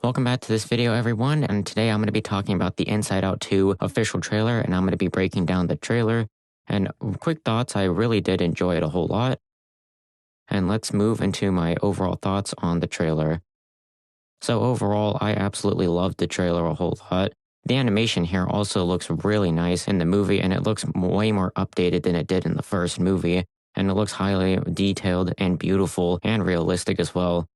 Welcome back to this video, everyone, and today I'm going to be talking about the Inside Out 2 official trailer, and I'm going to be breaking down the trailer. And quick thoughts, I really did enjoy it a whole lot. And let's move into my overall thoughts on the trailer. So overall, I absolutely loved the trailer a whole lot. The animation here also looks really nice in the movie, and it looks way more updated than it did in the first movie, and it looks highly detailed and beautiful and realistic as well.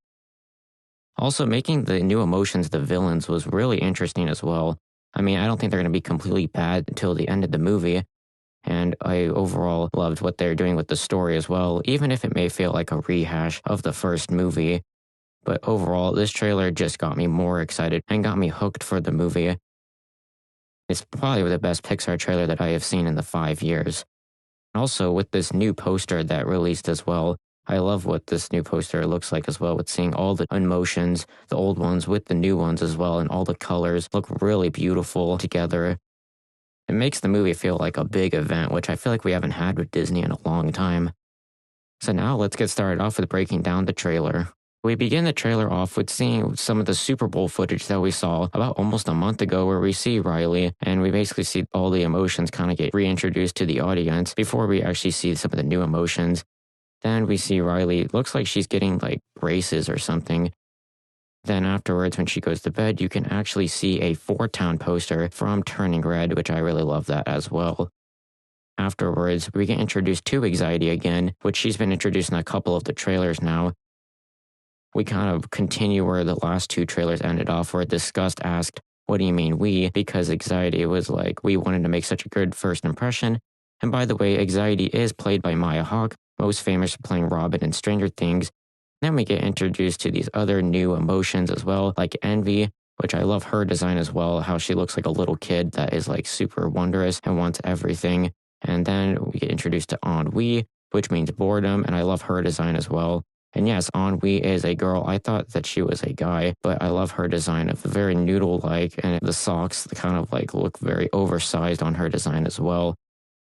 Also, making the new emotions the villains was really interesting as well. I mean, I don't think they're going to be completely bad until the end of the movie, and I overall loved what they're doing with the story as well, even if it may feel like a rehash of the first movie. But overall, this trailer just got me more excited and got me hooked for the movie. It's probably the best Pixar trailer that I have seen in the 5 years. Also, with this new poster that released as well, I love what this new poster looks like as well, with seeing all the emotions, the old ones with the new ones as well, and all the colors look really beautiful together. It makes the movie feel like a big event, which I feel like we haven't had with Disney in a long time. So now let's get started off with breaking down the trailer. We begin the trailer off with seeing some of the Super Bowl footage that we saw about almost a month ago, where we see Riley and we basically see all the emotions kind of get reintroduced to the audience before we actually see some of the new emotions. Then we see Riley, looks like she's getting like braces or something. Then afterwards, when she goes to bed, you can actually see a Four Town poster from Turning Red, which I really love that as well. Afterwards, we get introduced to Anxiety again, which she's been introduced in a couple of the trailers now. We kind of continue where the last two trailers ended off, where Disgust asked, "What do you mean we?" Because Anxiety was like, we wanted to make such a good first impression. And by the way, Anxiety is played by Maya Hawke, most famous for playing Robin in Stranger Things. Then we get introduced to these other new emotions as well, like Envy, which I love her design as well, how she looks like a little kid that is like super wondrous and wants everything. And then we get introduced to Ennui, which means boredom, and I love her design as well. And yes, Ennui is a girl. I thought that she was a guy, but I love her design of very noodle-like, and the socks kind of like look very oversized on her design as well.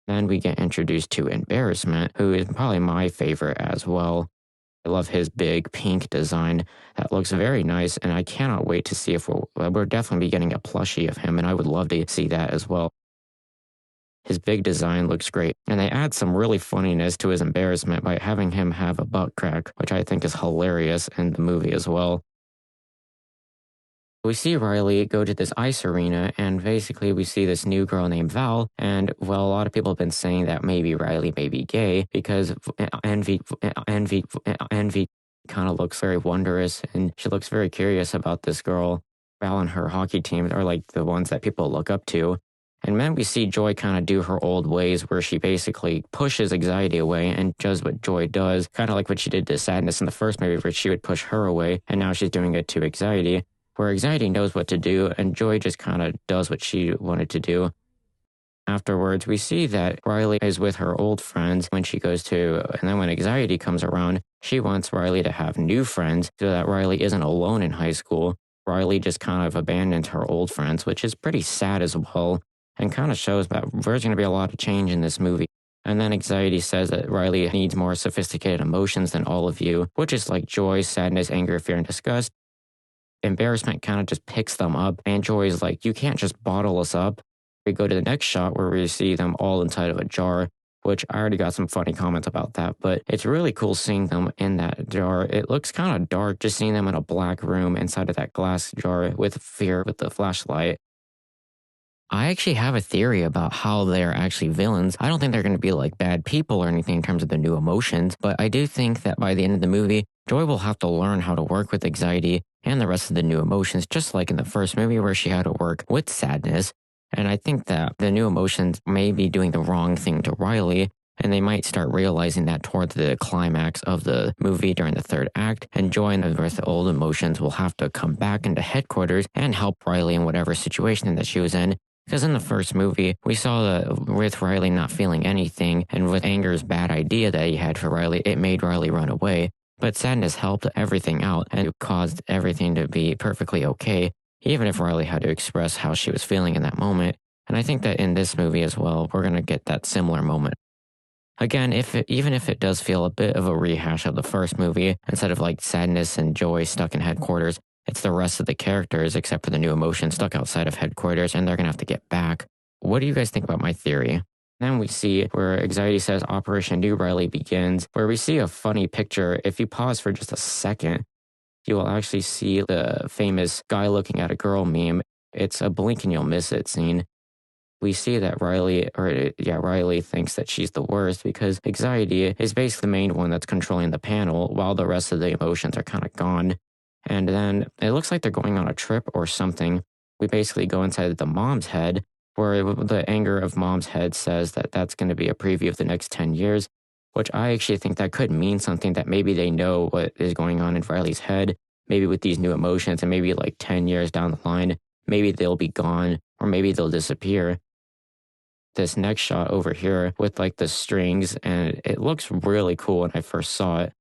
Then we get introduced to Embarrassment, who is probably my favorite as well. I love his big pink design. That looks very nice, and I cannot wait to see if we're definitely be getting a plushie of him, and I would love to see that as well. His big design looks great, and they add some really funniness to his embarrassment by having him have a butt crack, which I think is hilarious in the movie as well. We see Riley go to this ice arena, and basically we see this new girl named Val, and well, a lot of people have been saying that maybe Riley may be gay because Envy kind of looks very wondrous, and she looks very curious about this girl. Val and her hockey team are like the ones that people look up to. And then we see Joy kind of do her old ways, where she basically pushes Anxiety away and does what Joy does, kind of like what she did to Sadness in the first movie, where she would push her away, and now she's doing it to Anxiety, where Anxiety knows what to do, and Joy just kind of does what she wanted to do. Afterwards, we see that Riley is with her old friends when she goes to, and then when Anxiety comes around, she wants Riley to have new friends so that Riley isn't alone in high school. Riley just kind of abandons her old friends, which is pretty sad as well, and kind of shows that there's going to be a lot of change in this movie. And then Anxiety says that Riley needs more sophisticated emotions than all of you, which is like joy, sadness, anger, fear, and disgust. Embarrassment kind of just picks them up, and Joy is like, you can't just bottle us up. We go to the next shot where we see them all inside of a jar, which I already got some funny comments about that, but it's really cool seeing them in that jar. It looks kind of dark just seeing them in a black room inside of that glass jar with fear with the flashlight. I actually have a theory about how they're actually villains. I don't think they're going to be like bad people or anything in terms of the new emotions, but I do think that by the end of the movie, Joy will have to learn how to work with Anxiety and the rest of the new emotions, just like in the first movie where she had to work with Sadness. And I think that the new emotions may be doing the wrong thing to Riley, and they might start realizing that towards the climax of the movie during the third act, and Joy and the rest of the old emotions will have to come back into headquarters and help Riley in whatever situation that she was in. Because in the first movie, we saw that with Riley not feeling anything, and with Anger's bad idea that he had for Riley, it made Riley run away. But Sadness helped everything out, and it caused everything to be perfectly okay, even if Riley had to express how she was feeling in that moment. And I think that in this movie as well, we're going to get that similar moment. Again, even if it does feel a bit of a rehash of the first movie, instead of like Sadness and Joy stuck in headquarters, It's the rest of the characters, except for the new emotion, stuck outside of headquarters, and they're going to have to get back. What do you guys think about my theory? Then we see where Anxiety says Operation New Riley begins, where we see a funny picture. If you pause for just a second, you will actually see the famous guy looking at a girl meme. It's a blink and you'll miss it scene. We see that Riley thinks that she's the worst because Anxiety is basically the main one that's controlling the panel while the rest of the emotions are kind of gone. And then it looks like they're going on a trip or something. We basically go inside the mom's head where the anger of mom's head says that that's going to be a preview of the next 10 years, which I actually think that could mean something, that maybe they know what is going on in Riley's head, maybe with these new emotions, and maybe like 10 years down the line, maybe they'll be gone or maybe they'll disappear. This next shot over here with like the strings, and it looks really cool when I first saw it.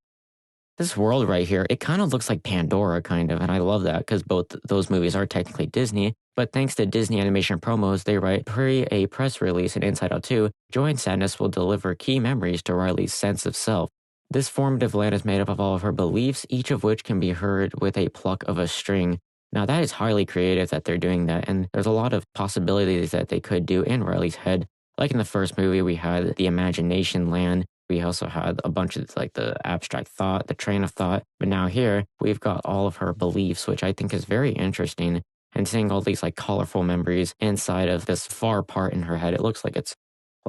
This world right here, it kind of looks like Pandora, kind of, and I love that because both those movies are technically Disney, but thanks to Disney Animation Promos, they write a press release in Inside Out 2, Joy and Sadness will deliver key memories to Riley's sense of self. This formative land is made up of all of her beliefs, each of which can be heard with a pluck of a string. Now that is highly creative that they're doing that, and there's a lot of possibilities that they could do in Riley's head. Like in the first movie, we had the imagination land. We also had a bunch of like the abstract thought, the train of thought. But now here, we've got all of her beliefs, which I think is very interesting. And seeing all these like colorful memories inside of this far part in her head, it looks like it's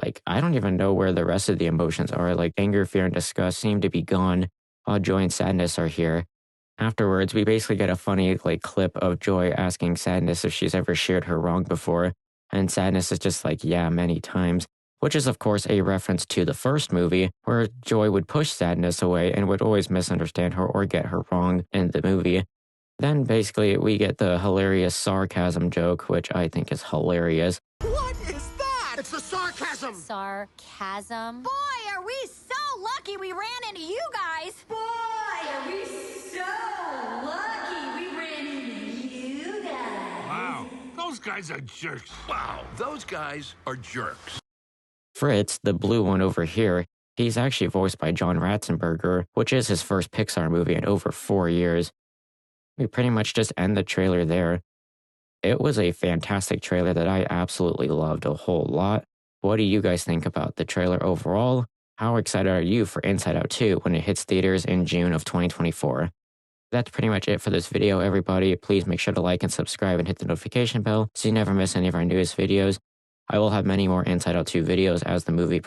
like, I don't even know where the rest of the emotions are. Like anger, fear, and disgust seem to be gone, while joy and sadness are here. Afterwards, we basically get a funny like clip of Joy asking Sadness if she's ever shared her wrong before. And Sadness is just like, yeah, many times. Which is, of course, a reference to the first movie, where Joy would push Sadness away and would always misunderstand her or get her wrong in the movie. Then basically we get the hilarious sarcasm joke, which I think is hilarious. What is that? It's the sarcasm! Sarcasm? Boy, are we so lucky we ran into you guys! Boy, are we so lucky we ran into you guys! Wow, those guys are jerks. Wow, those guys are jerks. Fritz, the blue one over here, he's actually voiced by John Ratzenberger, which is his first Pixar movie in over 4 years. We pretty much just end the trailer there. It was a fantastic trailer that I absolutely loved a whole lot. What do you guys think about the trailer overall? How excited are you for Inside Out 2 when it hits theaters in June of 2024? That's pretty much it for this video, everybody. Please make sure to like and subscribe and hit the notification bell so you never miss any of our newest videos. I will have many more Inside Out 2 videos as the movie